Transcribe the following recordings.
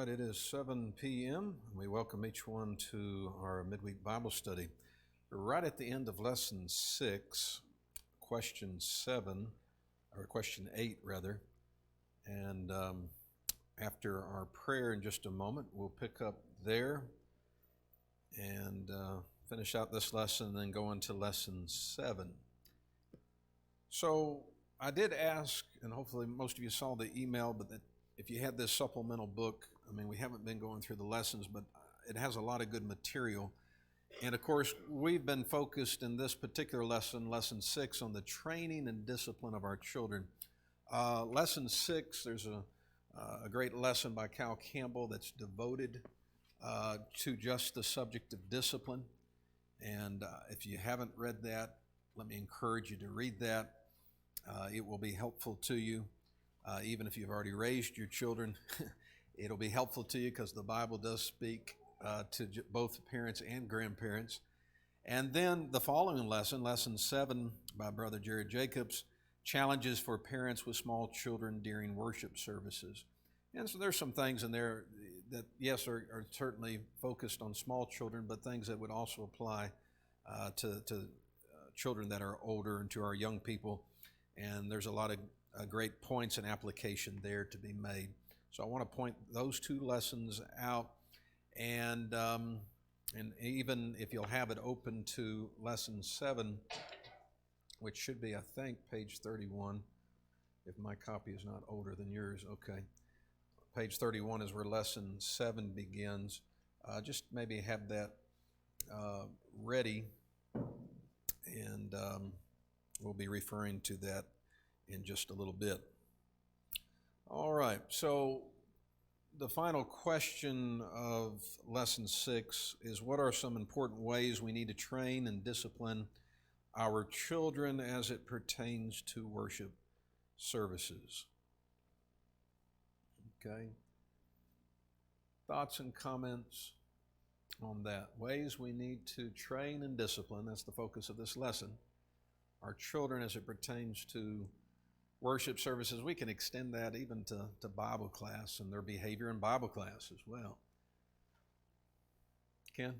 right, it is 7 p.m. We welcome each one to our midweek Bible study. We're right at the end of lesson 6, question 7, or question 8 rather. And after our prayer in just a moment, we'll pick up there and finish out this lesson and then go into lesson 7. So I did ask, and hopefully most of you saw the email, but that if you had this supplemental book, I mean, we haven't been going through the lessons, but it has a lot of good material. And of course, we've been focused in this particular lesson, lesson 6, on the training and discipline of our children. Lesson 6, there's a great lesson by Cal Campbell that's devoted to just the subject of discipline. And if you haven't read that, let me encourage you to read that. It will be helpful to you. Even if you've already raised your children, it'll be helpful to you because the Bible does speak to both parents and grandparents. And then the following lesson, lesson 7 by Brother Jared Jacobs, challenges for parents with small children during worship services. And so there's some things in there that, yes, are certainly focused on small children, but things that would also apply to children that are older and to our young people. And there's a lot of great points and application there to be made. So I want to point those two lessons out, and even if you'll have it open to lesson 7, which should be, I think, page 31, if my copy is not older than yours. Okay. Page 31 is where lesson 7 begins. Just maybe have that ready, and we'll be referring to that in just a little bit. All right, so the final question of lesson 6 is, what are some important ways we need to train and discipline our children as it pertains to worship services? Okay. Thoughts and comments on that? Ways we need to train and discipline, that's the focus of this lesson, our children as it pertains to worship services. We can extend that even to Bible class and their behavior in Bible class as well. Ken?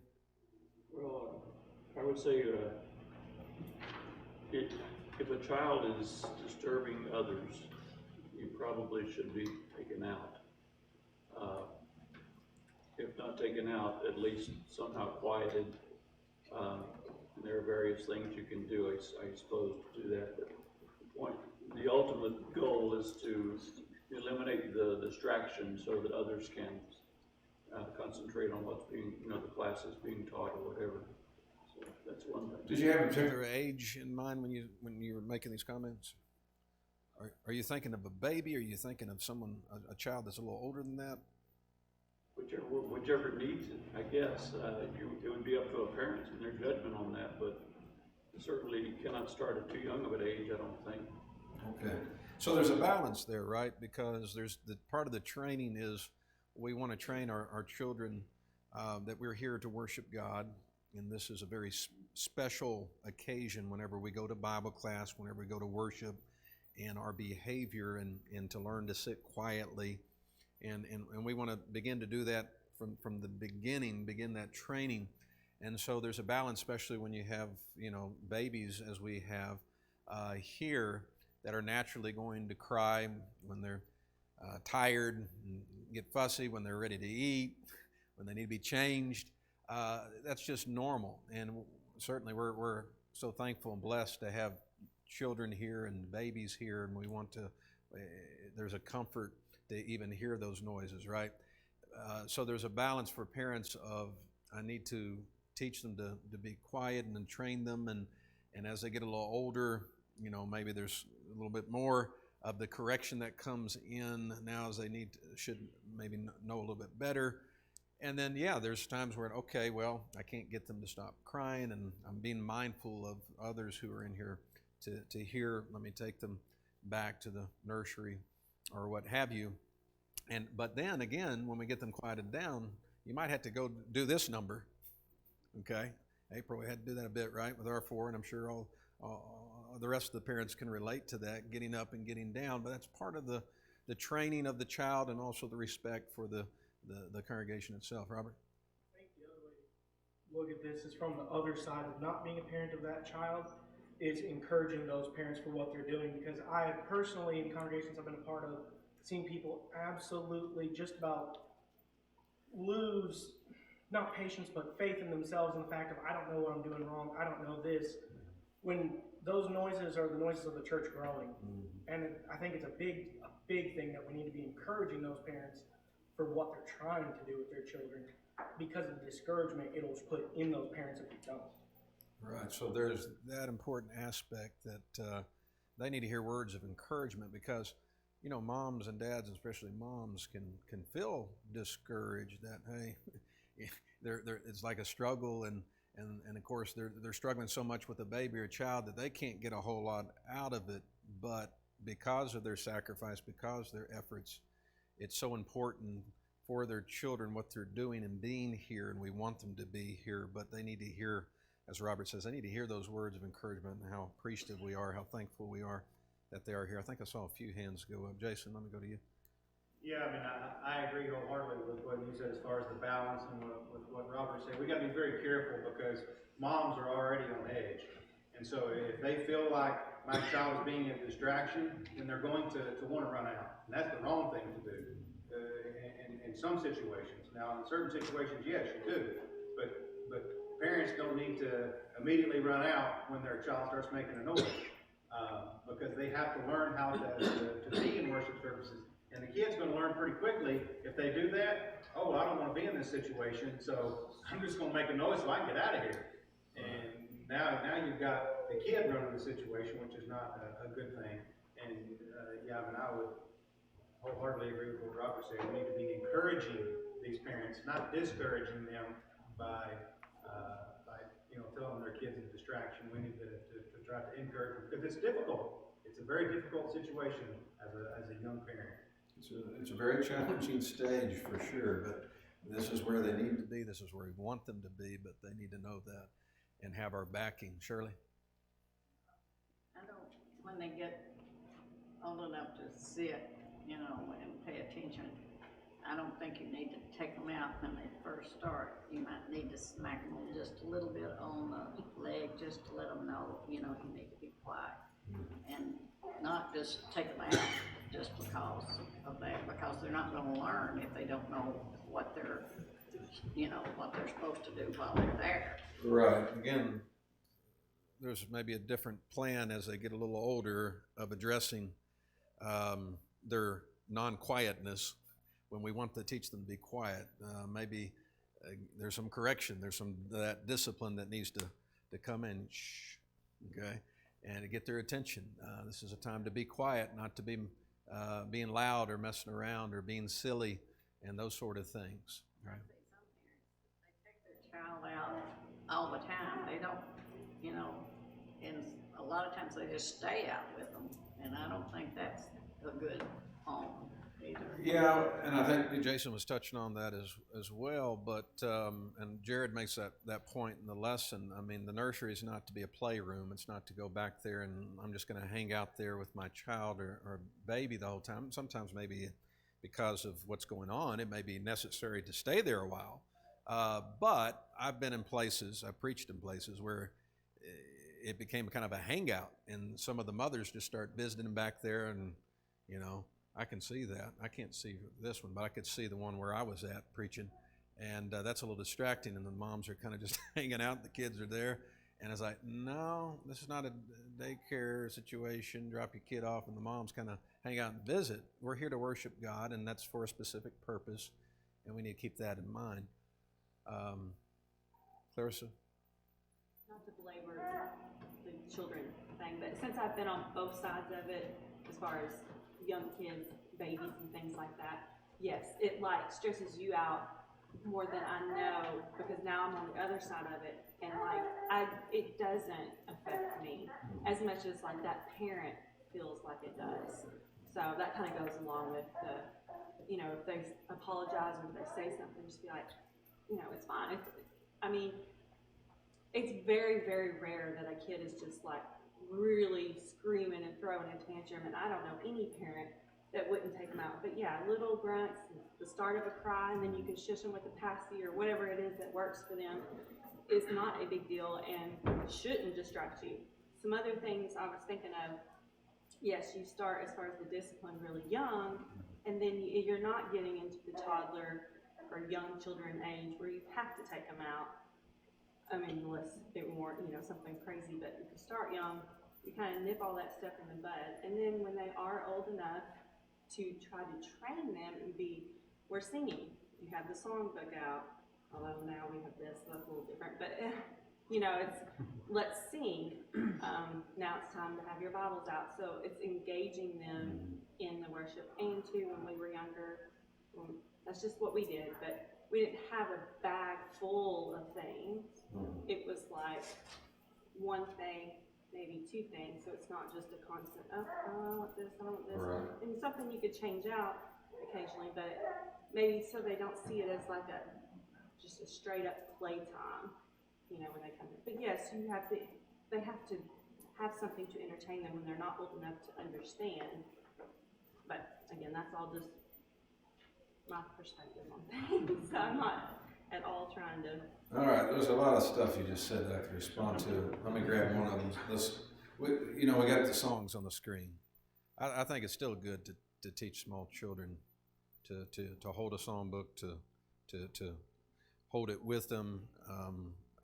Well, I would say if a child is disturbing others, you probably should be taken out. If not taken out, at least somehow quieted. And there are various things you can do, I suppose, to do that. But the ultimate goal is to eliminate the distraction so that others can concentrate on what's being, the class is being taught or whatever. So that's one thing. Did you have a particular age in mind when you were making these comments? Are you thinking of a baby? Or are you thinking of a child that's a little older than that? Whichever needs it, I guess. It would be up to a parent and their judgment on that, but certainly you cannot start at too young of an age, I don't think. Okay. So there's a balance there, right? Because there's the part of the training is we want to train our children that we're here to worship God, and this is a very special occasion whenever we go to Bible class, whenever we go to worship, and our behavior and to learn to sit quietly. And we want to begin to do that from the beginning, begin that training. And so there's a balance, especially when you have, babies as we have here, that are naturally going to cry when they're tired, and get fussy when they're ready to eat, when they need to be changed. That's just normal. And certainly we're so thankful and blessed to have children here and babies here, and we want to, there's a comfort to even hear those noises, right? So there's a balance for parents of, I need to teach them to be quiet and then train them, and as they get a little older, maybe there's a little bit more of the correction that comes in now as they should maybe know a little bit better. And then, there's times where, okay, well, I can't get them to stop crying, and I'm being mindful of others who are in here to hear. Let me take them back to the nursery or what have you. But then again, when we get them quieted down, you might have to go do this number, okay? April, we had to do that a bit, right, with our 4, and I'm sure all the rest of the parents can relate to that, getting up and getting down. But that's part of the training of the child, and also the respect for the the congregation itself. Robert? I think the other way to look at this is from the other side of not being a parent of that child, is encouraging those parents for what they're doing. Because I personally, in congregations I've been a part of, seen people absolutely just about lose, not patience, but faith in themselves and the fact of, I don't know what I'm doing wrong, I don't know this, when those noises are the noises of the church growing. And I think it's a big thing that we need to be encouraging those parents for what they're trying to do with their children, because of the discouragement it'll put in those parents if you don't. Right, so there's that important aspect that they need to hear words of encouragement, because you know, moms and dads, and especially moms, can feel discouraged that, hey, it's like a struggle, and of course they're struggling so much with a baby or a child that they can't get a whole lot out of it, but because of their sacrifice, because of their efforts, it's so important for their children what they're doing and being here, and we want them to be here, but they need to hear, as Robert says, they need to hear those words of encouragement and how appreciative we are, how thankful we are that they are here. I think I saw a few hands go up. Jason, let me go to you. Yeah, I mean, I agree wholeheartedly with what you said as far as the balance and with what Robert said. We got to be very careful, because moms are already on edge. And so if they feel like my child is being a distraction, then they're going to want to run out. And that's the wrong thing to do in some situations. Now, in certain situations, yes, you do. But parents don't need to immediately run out when their child starts making a noise. Because they have to learn how to be in worship services. And the kid's going to learn pretty quickly, if they do that, oh, well, I don't want to be in this situation, so I'm just going to make a noise so I can get out of here. And now you've got the kid running the situation, which is not a good thing. And yeah, I mean, I would wholeheartedly agree with what Robert said. We need to be encouraging these parents, not discouraging them by telling their kids a distraction. We need to try to encourage them, because it's difficult. It's a very difficult situation as a young parent. It's a very challenging stage for sure, but this is where they need to be. This is where we want them to be, but they need to know that and have our backing. Shirley? When they get old enough to sit, and pay attention, I don't think you need to take them out when they first start. You might need to smack them just a little bit on the leg, just to let them know, you need to be quiet. And not just take them out just because of that, because they're not going to learn if they don't know what they're supposed to do while they're there. Right. Again, there's maybe a different plan as they get a little older of addressing their non-quietness. When we want to teach them to be quiet, maybe there's some correction, there's some that discipline that needs to come in, okay, and to get their attention. This is a time to be quiet, not to be being loud or messing around or being silly and those sort of things, right? Some parents, they take their child out all the time. They don't, and a lot of times they just stay out with them, and I don't think that's a good home. Yeah, and I think Jason was touching on that as well, but, and Jared makes that point in the lesson. I mean, the nursery is not to be a playroom. It's not to go back there and I'm just going to hang out there with my child or baby the whole time. Sometimes maybe because of what's going on, it may be necessary to stay there a while. But I've been in places, I've preached in places where it became kind of a hangout, and some of the mothers just start visiting back there, and, I can see that. I can't see this one, but I could see the one where I was at preaching, and that's a little distracting, and the moms are kind of just hanging out, the kids are there, and I was like, no, this is not a daycare situation, drop your kid off, and the moms kind of hang out and visit. We're here to worship God, and that's for a specific purpose, and we need to keep that in mind. Clarissa? Not to belabor the children thing, but since I've been on both sides of it, as far as young kids, babies, and things like that, yes, it stresses you out more than I know, because now I'm on the other side of it, and it doesn't affect me as much as that parent feels like it does. So that kind of goes along with the, if they apologize or if they say something, just be like, it's fine. It's very, very rare that a kid is just really screaming and throwing a tantrum, and I don't know any parent that wouldn't take them out. But yeah, little grunts, the start of a cry, and then you can shush them with a passy or whatever it is that works for them is not a big deal and shouldn't distract you. Some other things I was thinking of, yes, you start as far as the discipline really young, and then you're not getting into the toddler or young children age where you have to take them out. I mean, unless it were, something crazy, but if you start young, you kind of nip all that stuff in the bud. And then when they are old enough to try to train them and we're singing. You have the songbook out, although now we have this, so that's a little different, but it's let's sing. Now it's time to have your Bibles out. So it's engaging them in the worship. And too, when we were younger, that's just what we did, but we didn't have a bag full of things. It was like one thing, maybe two things, so it's not just a constant, I want this, I want this. Right. And something you could change out occasionally, but maybe so they don't see it as like just a straight up playtime, when they come in. But yes, they have to have something to entertain them when they're not old enough to understand. But again, that's all just my perspective on things. So I'm not at all trying to. All right, there's a lot of stuff you just said that I could respond to. Let me grab one of them. We got the songs on the screen. I think it's still good to teach small children to hold a songbook, to hold it with them.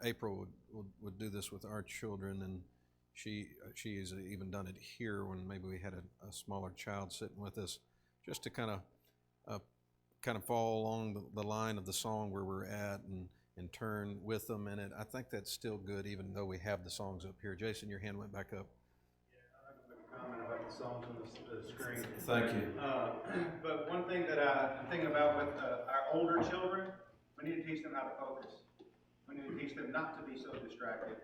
April would do this with our children, and she has even done it here when maybe we had a smaller child sitting with us, just to kind of follow along the line of the song where we're at and turn with them. And I think that's still good, even though we have the songs up here. Jason, your hand went back up. Yeah, I'd like to make a comment about the songs on the screen. Thank you. But one thing that I'm thinking about with our older children, we need to teach them how to focus. We need to teach them not to be so distracted.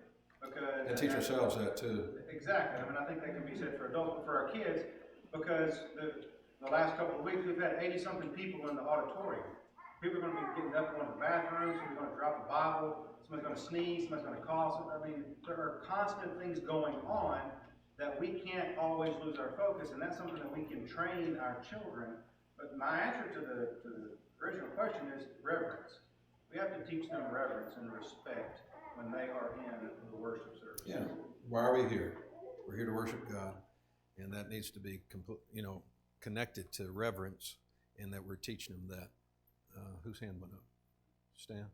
And teach ourselves that too. Exactly. I think that can be said for adults, but for our kids, because the last couple of weeks we've had 80-something people in the auditorium. People are going to be getting up, going to the bathroom, somebody's going to drop the Bible, somebody's going to sneeze, somebody's going to cough. There are constant things going on that we can't always lose our focus, and that's something that we can train our children. But my answer to the original question is reverence. We have to teach them reverence and respect when they are in the worship service. Yeah. Why are we here? We're here to worship God, and that needs to be connected to reverence, and that we're teaching them that. Whose hand went up? Stan?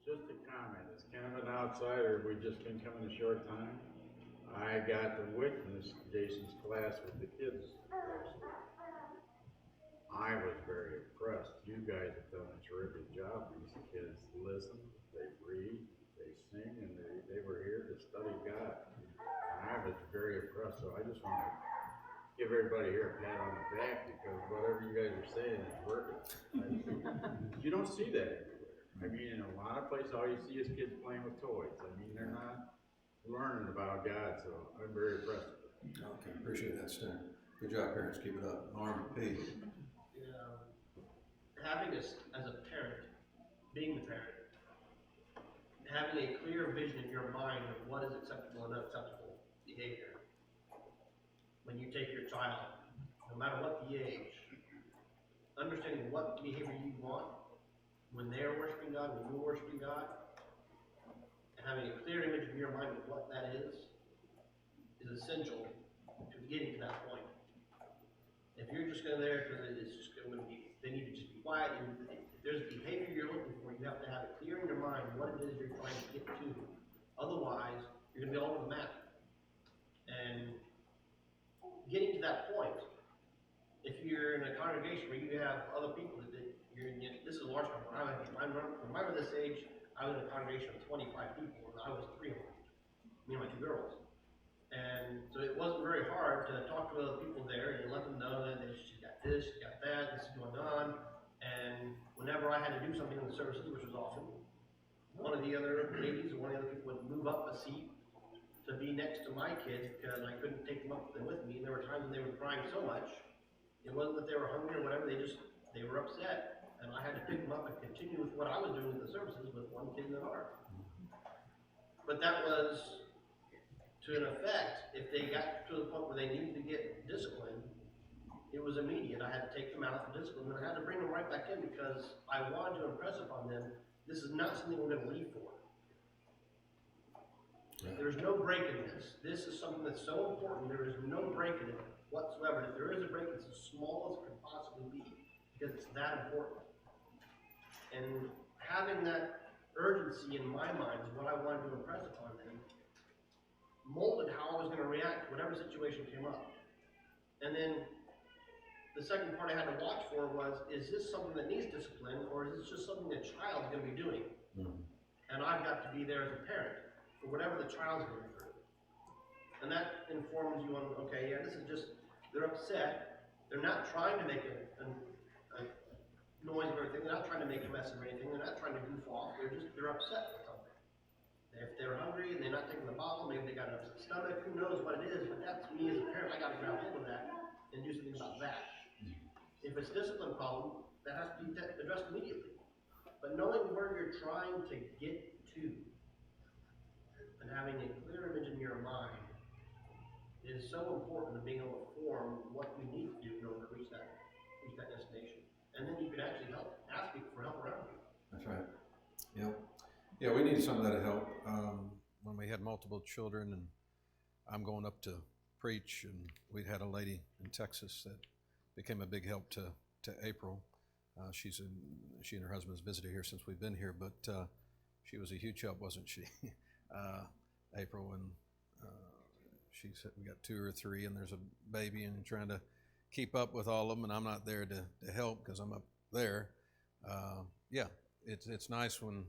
Just a comment. As kind of an outsider, we've just been coming a short time. I got to witness Jason's class with the kids. I was very impressed. You guys have done a terrific job. These kids listen, they read, they sing, and they were here to study God. And I was very impressed. So I just want to give everybody here a pat on the back, because whatever you guys are saying is working. You don't see that everywhere. In a lot of places, all you see is kids playing with toys. They're not learning about God, so I'm very impressed. Okay, appreciate that, Stan. Good job, parents. Keep it up. Norm, P. Having as a parent, being the parent, having a clear vision in your mind of what is acceptable and unacceptable behavior. When you take your child, no matter what the age, understanding what behavior you want when they're worshiping God, when you're worshiping God, and having a clear image in your mind of what that is essential to getting to that point. If you're just going there because it's just going to be, they need to just be quiet, and if there's a behavior you're looking for, you have to have it clear in your mind what it is you're trying to get to. Otherwise, you're going to be all over the map. And getting to that point, if you're in a congregation where you have other people that you're in, this is a large one. When I remember this age, I was in a congregation of 25 people, and I was 3 of them, me and my 2 girls. And so it wasn't very hard to talk to other people there and let them know that she's got this, she's got that, this is going on. And whenever I had to do something in the services, which was often, one of the other ladies or one of the other people would move up a seat to be next to my kids because I couldn't take them up there with me. And there were times when they were crying so much, it wasn't that they were hungry or whatever, they were upset. And I had to pick them up and continue with what I was doing in the services with one kid in the heart. But that was to an effect, if they got to the point where they needed to get disciplined, it was immediate. I had to take them out for discipline, and I had to bring them right back in because I wanted to impress upon them, this is not something we're gonna leave for. There's no break in this. This is something that's so important, there is no break in it whatsoever. If there is a break, it's as small as it could possibly be, because it's that important. And having that urgency in my mind is what I wanted to impress upon them, molded how I was gonna react to whatever situation came up. And then the second part I had to watch for was, is this something that needs discipline, or is this just something the child's gonna be doing? And I've got to be there as a parent for whatever the child's going through. And that informs you on, okay, yeah, this is just, they're upset. They're not trying to make a noise or anything. They're not trying to make a mess of anything. They're not trying to goof off. They're upset with something. If they're hungry and they're not taking the bottle, maybe they got an upset stomach, who knows what it is, but that's me as a parent. I gotta grab hold of that and do something about that. If it's a discipline problem, that has to be addressed immediately. But knowing where you're trying to get to and having a clear image in your mind is so important to being able to form what we need to do in order to reach that destination. And then you can actually ask people for help around you. That's right. Yep. Yeah, we need some of that help. When we had multiple children, and I'm going up to preach, and we had a lady in Texas that became a big help to April. She and her husband's visited here since we've been here, but she was a huge help, wasn't she? April, and she said we got 2 or 3, and there's a baby, and trying to keep up with all of them, and I'm not there to help because I'm up there. Yeah, it's nice when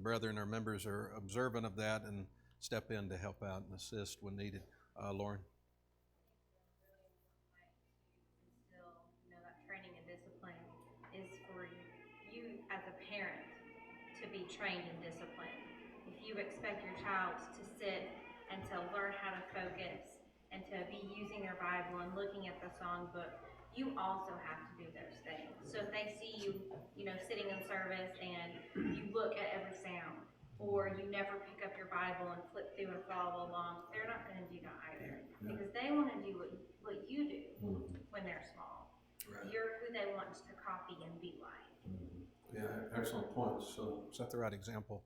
brethren or members are observant of that and step in to help out and assist when needed. Lauren? That training and discipline is for you as a parent to be trained in discipline. If you expect your child to sit and to learn how to focus and to be using their Bible and looking at the songbook, you also have to do those things. So if they see you, sitting in service and you look at every sound, or you never pick up your Bible and flip through and follow along, they're not going to do that either. Because they want to do what you do when they're small. Right. You're who they want to copy and be like. Yeah, excellent points. So set the right example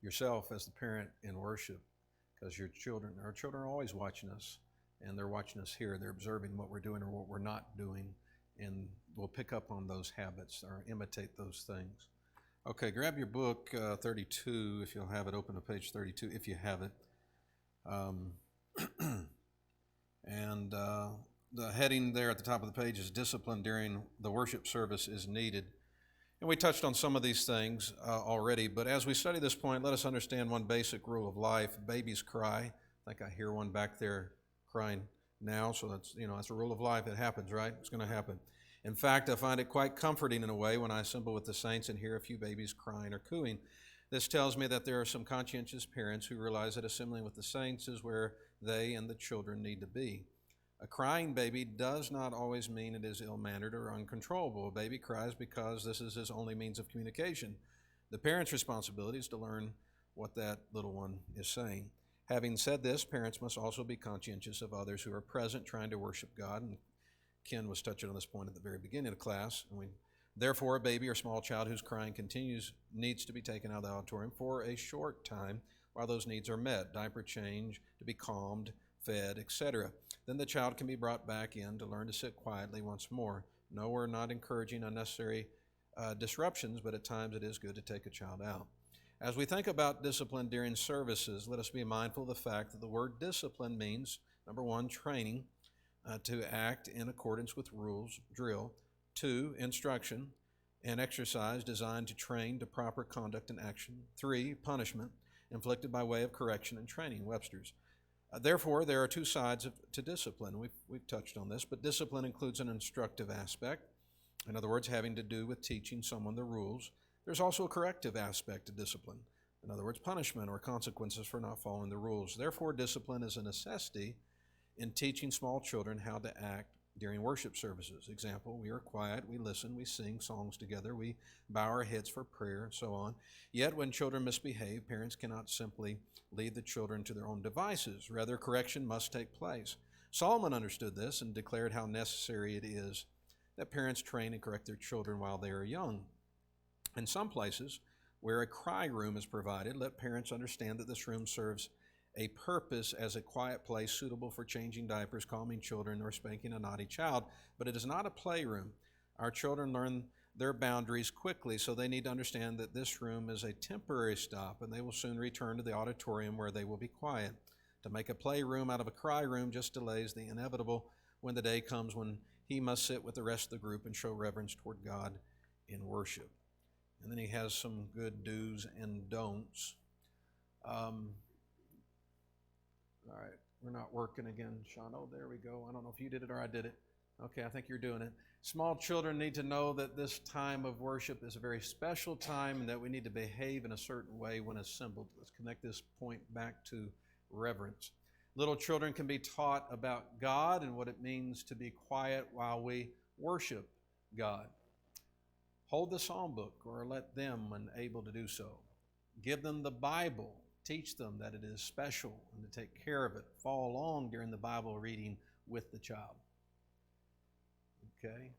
yourself as the parent in worship, because our children are always watching us, and they're watching us here. They're observing what we're doing or what we're not doing, and we'll pick up on those habits or imitate those things. Okay, grab your book, 32, if you'll have it. Open to page 32, if you have it. And the heading there at the top of the page is Discipline During the Worship Service is Needed. And we touched on some of these things already, but as we study this point, let us understand one basic rule of life. Babies cry. I think I hear one back there crying now, so that's a rule of life. It happens, right? It's going to happen. In fact, I find it quite comforting in a way when I assemble with the saints and hear a few babies crying or cooing. This tells me that there are some conscientious parents who realize that assembling with the saints is where they and the children need to be. A crying baby does not always mean it is ill-mannered or uncontrollable. A baby cries because this is his only means of communication. The parent's responsibility is to learn what that little one is saying. Having said this, parents must also be conscientious of others who are present trying to worship God. And Ken was touching on this point at the very beginning of class. Therefore, a baby or small child whose crying continues needs to be taken out of the auditorium for a short time while those needs are met, diaper change, to be calmed, fed, etc. Then the child can be brought back in to learn to sit quietly once more. No, we're not encouraging unnecessary disruptions, but at times it is good to take a child out. As we think about discipline during services, let us be mindful of the fact that the word discipline means, number 1, training to act in accordance with rules, drill. 2, instruction and exercise designed to train to proper conduct and action. 3, punishment inflicted by way of correction and training, Webster's. Therefore, there are 2 sides to discipline. We've touched on this, but discipline includes an instructive aspect. In other words, having to do with teaching someone the rules. There's also a corrective aspect to discipline. In other words, punishment or consequences for not following the rules. Therefore, discipline is a necessity in teaching small children how to act during worship services. Example, we are quiet, we listen, we sing songs together, we bow our heads for prayer, and so on. Yet when children misbehave, parents cannot simply lead the children to their own devices. Rather, correction must take place. Solomon understood this and declared how necessary it is that parents train and correct their children while they are young. In some places where a cry room is provided, let parents understand that this room serves a purpose as a quiet place suitable for changing diapers, calming children, or spanking a naughty child, but it is not a playroom. Our children learn their boundaries quickly, so they need to understand that this room is a temporary stop, and they will soon return to the auditorium where they will be quiet. To make a playroom out of a cry room just delays the inevitable when the day comes when he must sit with the rest of the group and show reverence toward God in worship. And then he has some good do's and don'ts. All right, we're not working again, Sean. Oh, there we go. I don't know if you did it or I did it. Okay, I think you're doing it. Small children need to know that this time of worship is a very special time and that we need to behave in a certain way when assembled. Let's connect this point back to reverence. Little children can be taught about God and what it means to be quiet while we worship God. Hold the psalm book or let them when able to do so. Give them the Bible. Teach them that it is special and to take care of it. Follow along during the Bible reading with the child. Okay?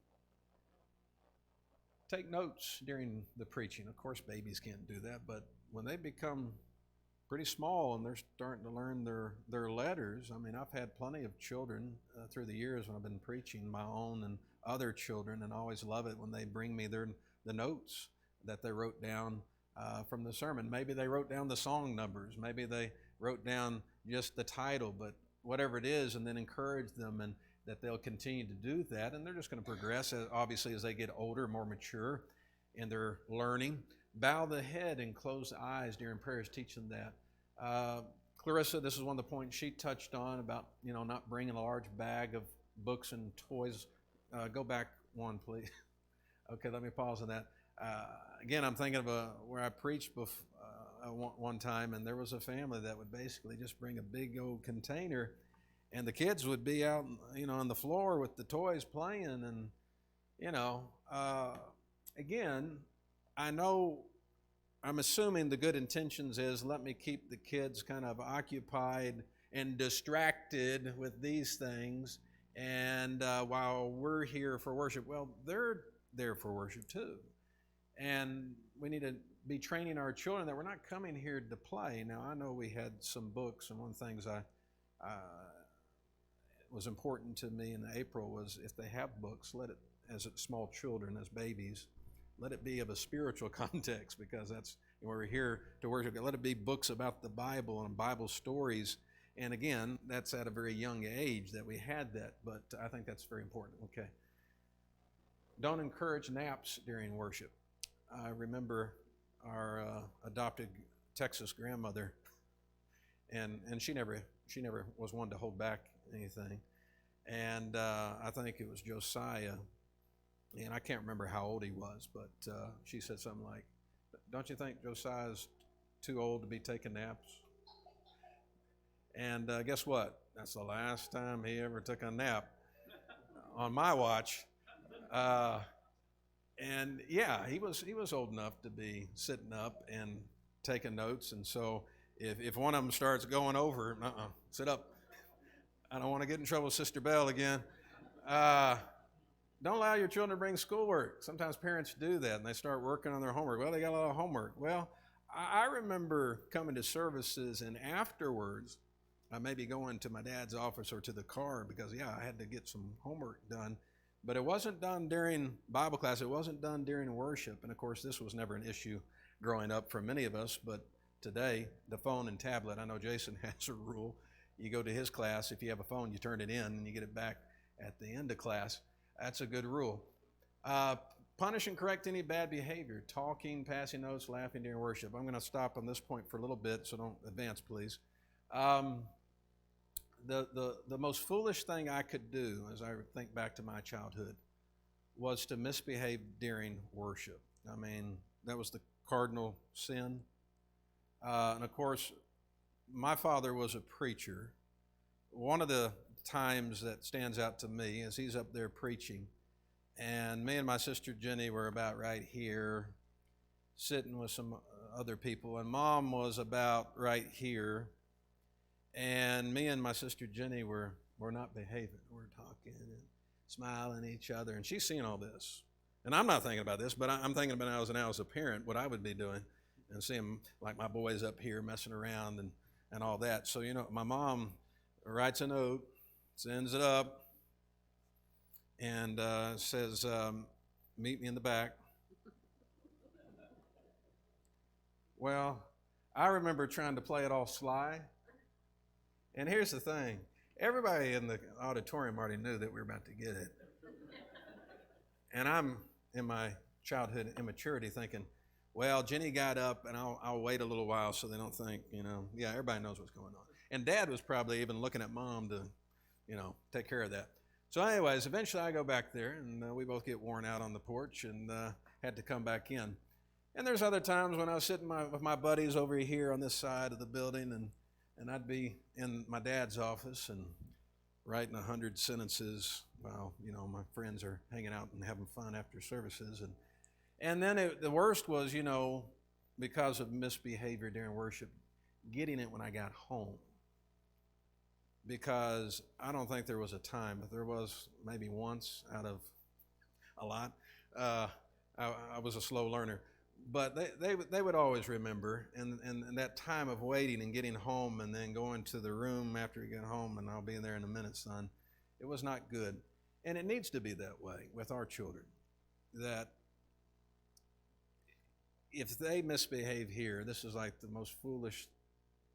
Take notes during the preaching. Of course, babies can't do that, but when they become pretty small and they're starting to learn their letters, I mean, I've had plenty of children through the years when I've been preaching, my own and other children, and I always love it when they bring me the notes that they wrote down from the sermon. Maybe they wrote down the song numbers. Maybe they wrote down just the title, but whatever it is, and then encourage them and that they'll continue to do that. And they're just going to progress, obviously, as they get older, more mature in their learning. Bow the head and close the eyes during prayers. Teach them that. Clarissa, this is one of the points she touched on about, not bringing a large bag of books and toys. Go back one, please. Okay, let me pause on that. Again, I'm thinking of where I preached one time, and there was a family that would basically just bring a big old container, and the kids would be out, on the floor with the toys playing, and, again, I'm assuming the good intentions is let me keep the kids kind of occupied and distracted with these things, and while we're here for worship, well, they're there for worship too. And we need to be training our children that we're not coming here to play. Now, I know we had some books, and one of the things was important to me in April was if they have books, let it, as small children, as babies, let it be of a spiritual context, because that's we're here to worship. Let it be books about the Bible and Bible stories. And again, that's at a very young age that we had that, but I think that's very important. Okay. Don't encourage naps during worship. I remember our adopted Texas grandmother, and she never was one to hold back anything. And I think it was Josiah, and I can't remember how old he was, but she said something like, "Don't you think Josiah's too old to be taking naps?" And guess what? That's the last time he ever took a nap on my watch. And yeah, he was old enough to be sitting up and taking notes. And so if one of them starts going over, sit up. I don't want to get in trouble with Sister Bell again. Don't allow your children to bring schoolwork. Sometimes parents do that, and they start working on their homework. Well, they got a lot of homework. Well, I remember coming to services, and afterwards, I may be going to my dad's office or to the car because, I had to get some homework done. But it wasn't done during Bible class. It wasn't done during worship. And, of course, this was never an issue growing up for many of us. But today, the phone and tablet, I know Jason has a rule. You go to his class. If you have a phone, you turn it in, and you get it back at the end of class. That's a good rule. Punish and correct any bad behavior. Talking, passing notes, laughing during worship. I'm going to stop on this point for a little bit, so don't advance, please. The most foolish thing I could do, as I think back to my childhood, was to misbehave during worship. I mean, that was the cardinal sin. And of course, my father was a preacher. One of the times that stands out to me is he's up there preaching, and me and my sister Jenny were about right here, sitting with some other people, and Mom was about right here. And me and my sister Jenny were we're not behaving. We're talking and smiling at each other. And she's seeing all this. And I'm not thinking about this, but I'm thinking about now as a parent, what I would be doing and seeing like my boys up here messing around and all that. So, my mom writes a note, sends it up, and says, meet me in the back. Well, I remember trying to play it all sly. And here's the thing. Everybody in the auditorium already knew that we were about to get it. And I'm, in my childhood immaturity, thinking, well, Jenny got up, and I'll wait a little while so they don't think, yeah, everybody knows what's going on. And Dad was probably even looking at Mom to, take care of that. So anyways, eventually I go back there, and we both get worn out on the porch and had to come back in. And there's other times when I was sitting with my buddies over here on this side of the building, and I'd be in my dad's office and writing 100 sentences while, my friends are hanging out and having fun after services. And then the worst was, because of misbehavior during worship, getting it when I got home. Because I don't think there was a time, but there was maybe once out of a lot. I was a slow learner. But they would always remember, and that time of waiting and getting home and then going to the room after you get home, and I'll be there in a minute, son. It was not good. And it needs to be that way with our children, that if they misbehave here, this is like the most foolish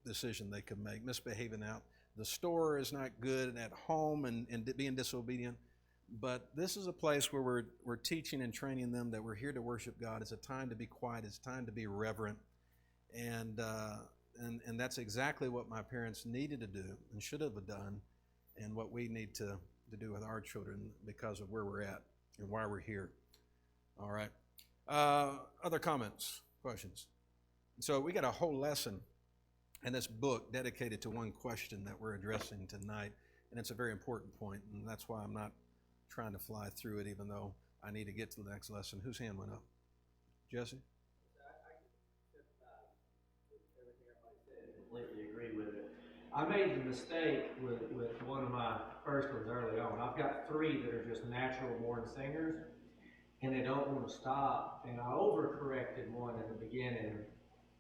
decision they could make, misbehaving out. The store is not good, at home and being disobedient. But this is a place where we're teaching and training them that we're here to worship God. It's a time to be quiet. It's time to be reverent. And that's exactly what my parents needed to do and should have done, and what we need to do with our children because of where we're at and why we're here. All right. Other comments, questions? So we got a whole lesson in this book dedicated to one question that we're addressing tonight, and it's a very important point, and that's why I'm not trying to fly through it, even though I need to get to the next lesson. Whose hand went up? Jesse? Completely agree with it. I made the mistake with one of my first ones early on. I've got 3 that are just natural born singers, and they don't want to stop. And I overcorrected one in the beginning,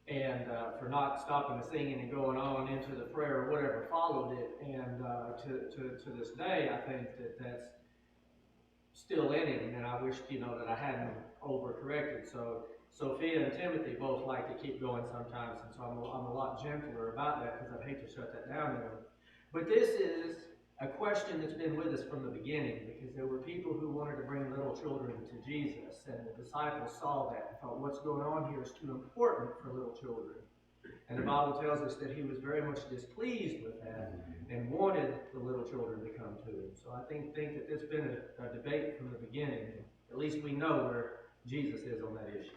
and for not stopping the singing and going on into the prayer or whatever followed it. And to this day, I think that's still in him, and I wish, that I hadn't overcorrected. So Sophia and Timothy both like to keep going sometimes, and so I'm a lot gentler about that because I'd hate to shut that down to them. But this is a question that's been with us from the beginning, because there were people who wanted to bring little children to Jesus, and the disciples saw that and thought, what's going on here is too important for little children. And the Bible tells us that he was very much displeased with that and wanted the little children to come to him. So I think that there's been a debate from the beginning. At least we know where Jesus is on that issue.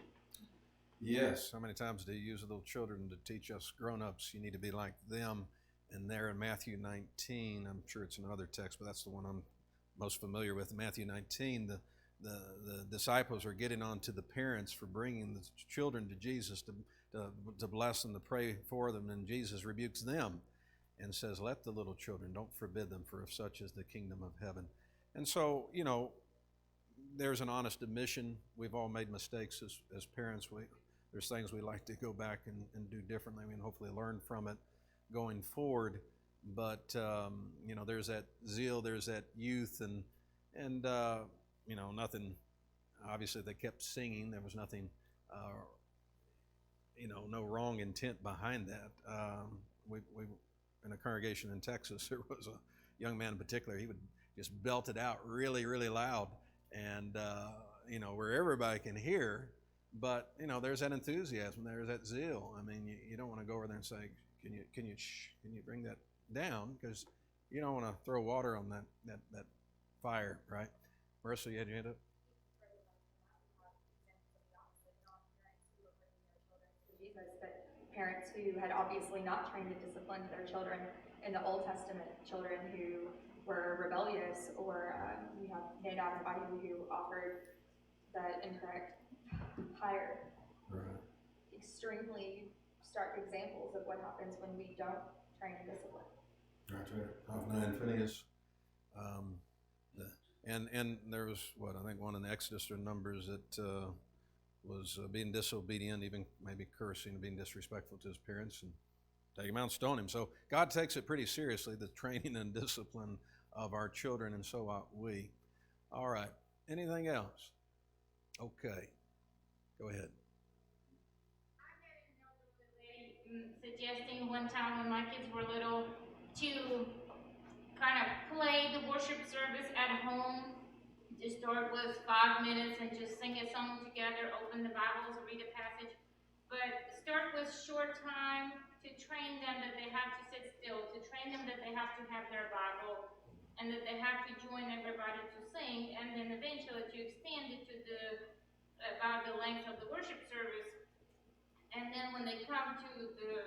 Yes. How many times do you use little children to teach us grown-ups? You need to be like them. And there in Matthew 19, I'm sure it's another text, but that's the one I'm most familiar with. Matthew 19, the disciples are getting on to the parents for bringing the children to Jesus to bless them, to pray for them, and Jesus rebukes them and says, let the little children, don't forbid them, for of such is the kingdom of heaven. And so, there's an honest admission. We've all made mistakes as parents. There's things we like to go back and do differently, and hopefully learn from it going forward. But, there's that zeal, there's that youth, and nothing, obviously they kept singing. There was nothing, no wrong intent behind that. We in a congregation in Texas, there was a young man in particular. He would just belt it out really, really loud, and where everybody can hear. But there's that enthusiasm, there's that zeal. I mean, you don't want to go over there and say, can you bring that down, because you don't want to throw water on that fire, right? Marissa, you had your hand up. Jesus, but parents who had obviously not trained and disciplined their children in the Old Testament, children who were rebellious, or we have Nadab and Abihu who offered the incorrect hire. Right. Extremely stark examples of what happens when we don't train and discipline. Right. Hophni and Phineas. And there was, what, I think one in Exodus or Numbers that was being disobedient, even maybe cursing and being disrespectful to his parents, and take him out and stone him. So God takes it pretty seriously, the training and discipline of our children, and so ought we. All right. Anything else? Okay. Go ahead. Suggesting one time when my kids were little to kind of play the worship service at home. Just start with 5 minutes and just sing a song together, open the Bibles, read a passage. But start with short time to train them that they have to sit still, to train them that they have to have their Bible, and that they have to join everybody to sing, and then eventually to extend it to about the length of the worship service. And then when they come to the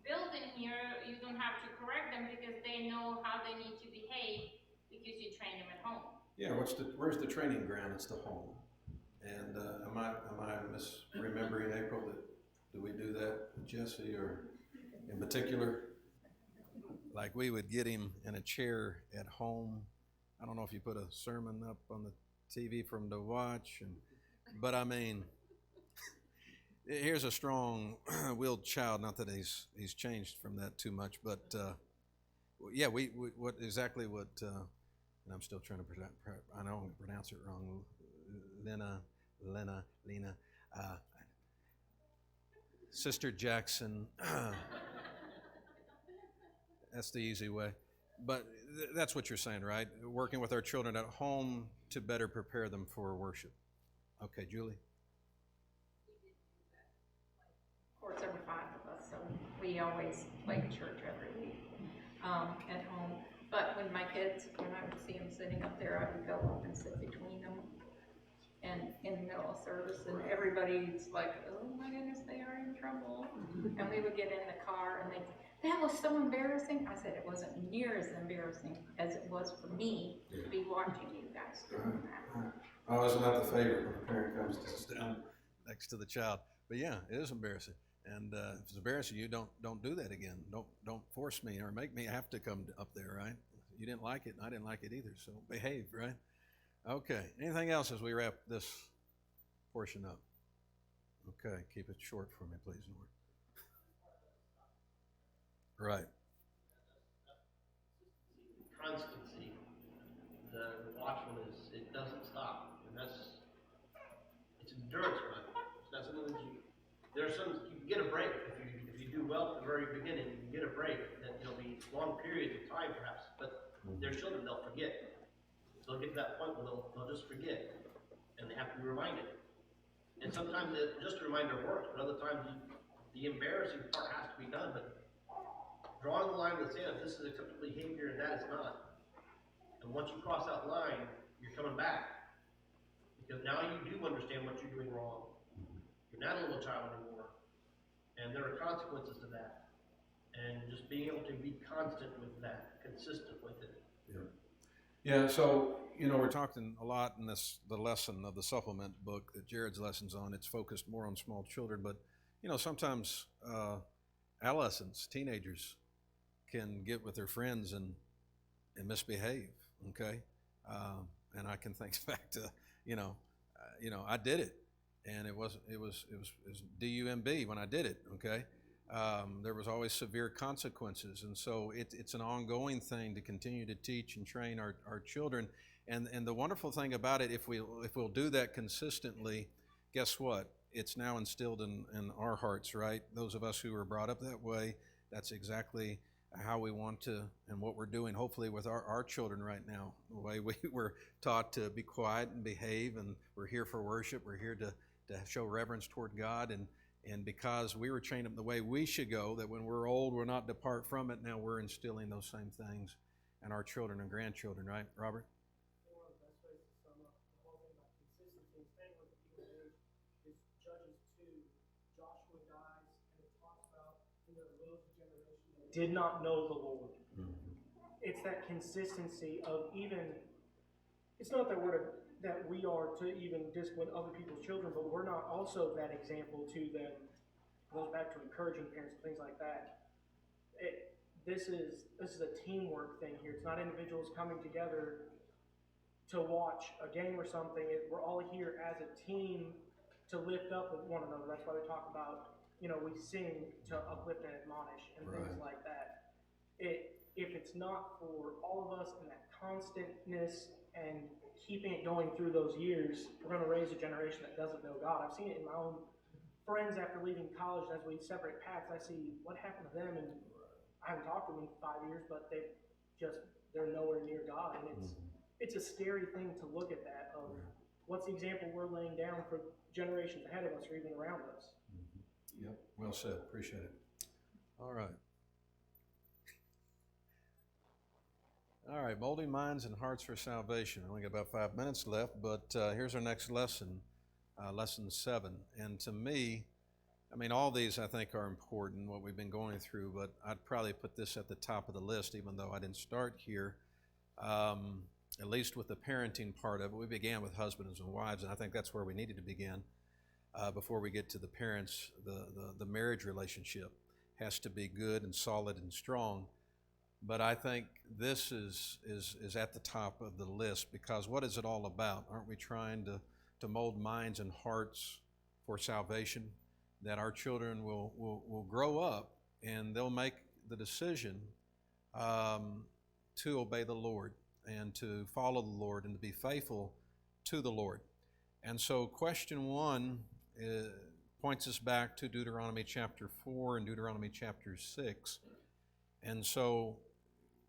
building here, you don't have to correct them because they know how they need to behave because you train them at home. Yeah, where's the training ground? It's the home. And am I misremembering, April, that do we do that with Jesse, or in particular? Like we would get him in a chair at home. I don't know if you put a sermon up on the TV for him to watch, but I mean, here's a strong-willed child. Not that he's changed from that too much, but yeah, we what exactly what, and I'm still trying to pronounce. I know I'm going to pronounce it wrong. Lena, Sister Jackson. That's the easy way, but that's what you're saying, right? Working with our children at home to better prepare them for worship. Okay, Julie. Of course, there were 5 of us, so we always played church every week at home. But when my kids, when I would see them sitting up there, I would go up and sit between them and in the middle of service, and everybody's like, oh my goodness, they are in trouble. And we would get in the car and that was so embarrassing. I said it wasn't near as embarrassing as it was for me to be watching you guys doing that. Oh, isn't that the favorite when a parent comes to sit down next to the child? But yeah, it is embarrassing. And if it's embarrassing you, don't do that again. Don't force me or make me have to come up there, right? You didn't like it, and I didn't like it either, so behave, right? Okay, anything else as we wrap this portion up? Okay, keep it short for me, please, Lord. Right. Constancy. The watchfulness, it doesn't stop. And it's an endurance run. It's not something that you can get a break if you do well at the very beginning. You can get a break. That there'll be long periods of time perhaps, but their children, they'll forget. They'll get to that point where they'll just forget, and they have to be reminded. And sometimes just a reminder works, but other times the embarrassing part has to be done. But drawing the line in the sand, if this is acceptable behavior and that is not, and once you cross that line, you're coming back, because now you do understand what you're doing wrong. You're not a little child anymore, and there are consequences to that. And just being able to be constant with that, consistent with it. Yeah, so, we're talking a lot in the lesson of the supplement book that Jared's lessons on. It's focused more on small children, but, sometimes adolescents, teenagers can get with their friends and misbehave, okay? And I can think back to, I did it, and it was DUMB when I did it, okay? There was always severe consequences, and so it's an ongoing thing to continue to teach and train our children. And the wonderful thing about it, if we'll do that consistently, guess what? It's now instilled in our hearts, right? Those of us who were brought up that way, that's exactly how we want to, and what we're doing, hopefully, with our children right now. The way we were taught to be quiet and behave, and we're here for worship, we're here to show reverence toward God, and because we were trained up the way we should go, that when we're old, we'll not depart from it. Now we're instilling those same things in our children and grandchildren, right, Robert? One of the best ways to sum up the whole thing about consistency and staying with the people age is Judges 2. Joshua dies, and it talks about in there rose a generation that did not know the Lord. Mm-hmm. It's that consistency of it's not that we are to even discipline other people's children, but we're not also that example to them. It goes back to encouraging parents and things like that. this is a teamwork thing here. It's not individuals coming together to watch a game or something. We're all here as a team to lift up with one another. That's why we talk about, we sing to uplift and admonish and things Right. like that. If it's not for all of us and that constantness and keeping it going through those years, we're going to raise a generation that doesn't know God. I've seen it in my own friends after leaving college. As we separate paths, I see what happened to them, and I haven't talked to them in 5 years, but they're nowhere near God, and it's a scary thing to look at that of what's the example we're laying down for generations ahead of us or even around us. Yep, well said, appreciate it. All right. All right, molding minds and hearts for salvation. We only got about 5 minutes left, but here's our next lesson, lesson 7. And to me, all these I think are important, what we've been going through, but I'd probably put this at the top of the list, even though I didn't start here, at least with the parenting part of it. We began with husbands and wives, and I think that's where we needed to begin before we get to the parents. The marriage relationship has to be good and solid and strong. But I think this is at the top of the list, because what is it all about? Aren't we trying to mold minds and hearts for salvation? That our children will grow up and they'll make the decision to obey the Lord and to follow the Lord and to be faithful to the Lord. And so question 1 points us back to Deuteronomy chapter 4 and Deuteronomy chapter 6. And so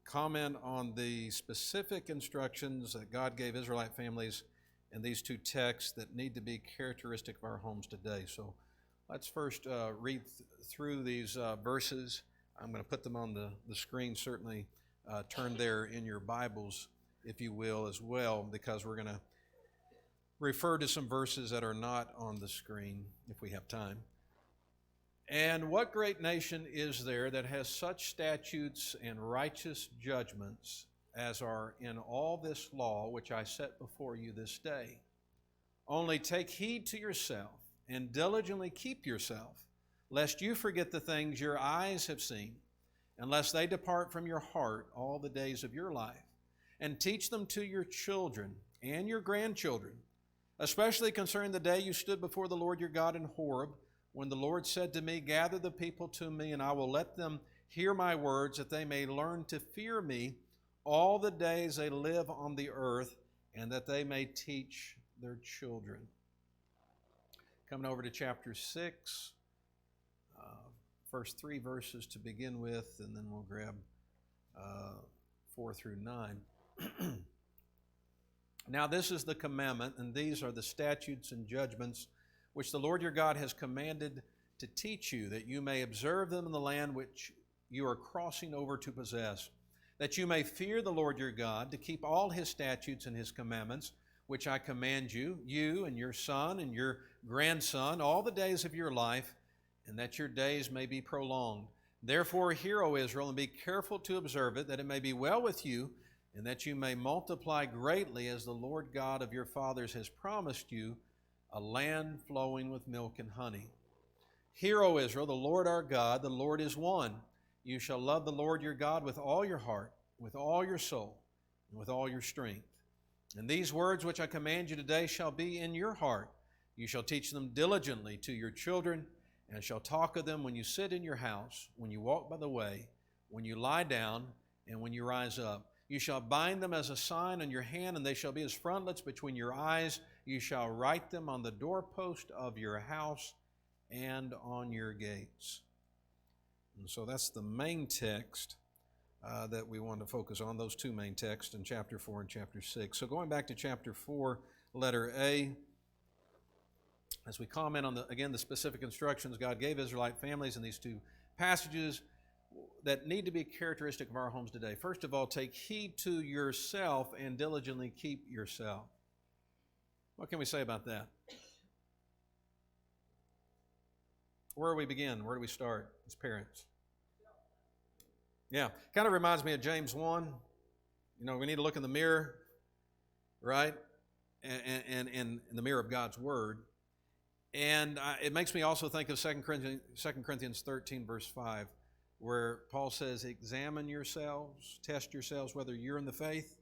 comment on the specific instructions that God gave Israelite families in these 2 texts that need to be characteristic of our homes today. So let's first read through these verses. I'm going to put them on the screen. Certainly turn there in your Bibles, if you will, as well, because we're going to refer to some verses that are not on the screen if we have time. And what great nation is there that has such statutes and righteous judgments as are in all this law which I set before you this day? Only take heed to yourself and diligently keep yourself, lest you forget the things your eyes have seen, and lest they depart from your heart all the days of your life. And teach them to your children and your grandchildren, especially concerning the day you stood before the Lord your God in Horeb, when the Lord said to me, gather the people to me, and I will let them hear my words, that they may learn to fear me all the days they live on the earth, and that they may teach their children. Coming over to chapter 6, first 3 verses to begin with, and then we'll grab 4 through 9. Now this is the commandment, and these are the statutes and judgments which the Lord your God has commanded to teach you, that you may observe them in the land which you are crossing over to possess, that you may fear the Lord your God, to keep all his statutes and his commandments, which I command you, you and your son and your grandson, all the days of your life, and that your days may be prolonged. Therefore hear, O Israel, and be careful to observe it, that it may be well with you, and that you may multiply greatly, as the Lord God of your fathers has promised you, a land flowing with milk and honey. Hear, O Israel, the Lord our God, the Lord is one. You shall love the Lord your God with all your heart, with all your soul, and with all your strength. And these words which I command you today shall be in your heart. You shall teach them diligently to your children, and shall talk of them when you sit in your house, when you walk by the way, when you lie down, and when you rise up. You shall bind them as a sign on your hand, and they shall be as frontlets between your eyes. You shall write them on the doorpost of your house and on your gates. And so that's the main text that we want to focus on, those 2 main texts in chapter 4 and chapter 6. So going back to chapter 4, letter A, as we comment on, the specific instructions God gave Israelite families in these 2 passages that need to be characteristic of our homes today. First of all, take heed to yourself and diligently keep yourself. What can we say about that? Where do we begin? Where do we start as parents? Yeah, kind of reminds me of James 1. We need to look in the mirror, right? And in the mirror of God's Word. And it makes me also think of 2 Corinthians 13, verse 5. where Paul says, examine yourselves, test yourselves whether you're in the faith,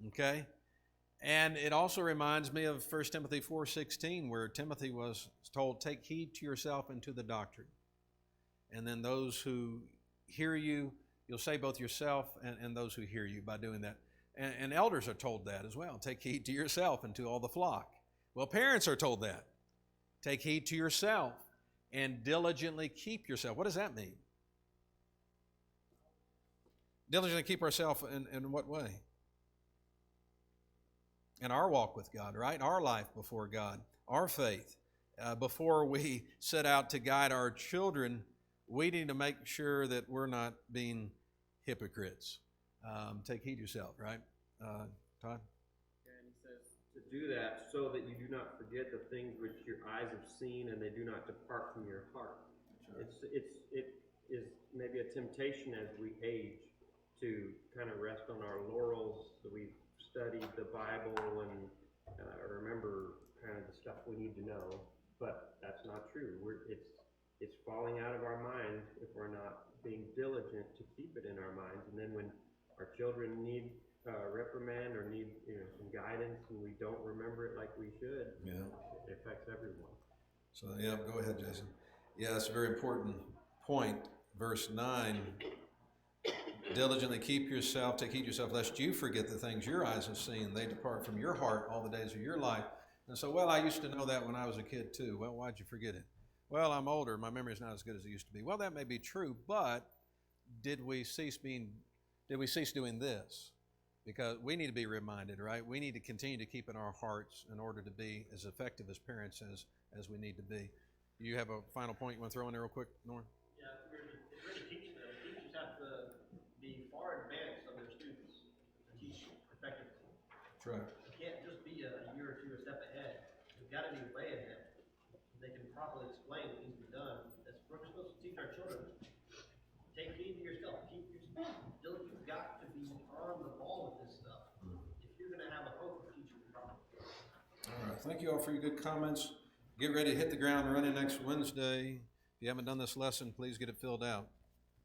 okay? And it also reminds me of 1 Timothy 4:16, where Timothy was told, take heed to yourself and to the doctrine. And then those who hear you, you'll save both yourself and those who hear you by doing that. And elders are told that as well. Take heed to yourself and to all the flock. Well, parents are told that. Take heed to yourself and diligently keep yourself. What does that mean? Diligently keep ourselves in what way? In our walk with God, right? Our life before God, our faith. Before we set out to guide our children, we need to make sure that we're not being hypocrites. Take heed to yourself, right? Todd? And he says to do that so that you do not forget the things which your eyes have seen and they do not depart from your heart. Sure. It is maybe a temptation as we age to kind of rest on our laurels that we've studied the Bible and remember kind of the stuff we need to know, but that's not true. It's falling out of our mind if we're not being diligent to keep it in our minds. And then when our children need reprimand or need some guidance and we don't remember it like we should, yeah, it affects everyone. So yeah, go ahead, Jason. Yeah, that's a very important point. Verse 9, diligently keep yourself, take heed to yourself, lest you forget the things your eyes have seen. They depart from your heart all the days of your life. And so, well, I used to know that when I was a kid too. Well, why'd you forget it? Well, I'm older. My memory's not as good as it used to be. Well, that may be true, but did we cease doing this? Because we need to be reminded, right? We need to continue to keep in our hearts in order to be as effective as parents as we need to be. You have a final point you want to throw in there real quick, Norm? Yeah, if we're to teach them, teachers have to be far advanced of their students to teach effectively. That's right. You can't just be a year or two a step ahead. You've got to be way ahead. They can properly explain what needs to be done. That's what we're supposed to teach our children. Take heed to yourself. Keep yourself. You've got to be on the ball with this stuff if you're going to have a hope of teaching properly. All right. Thank you all for your good comments. Get ready to hit the ground running next Wednesday. If you haven't done this lesson, please get it filled out.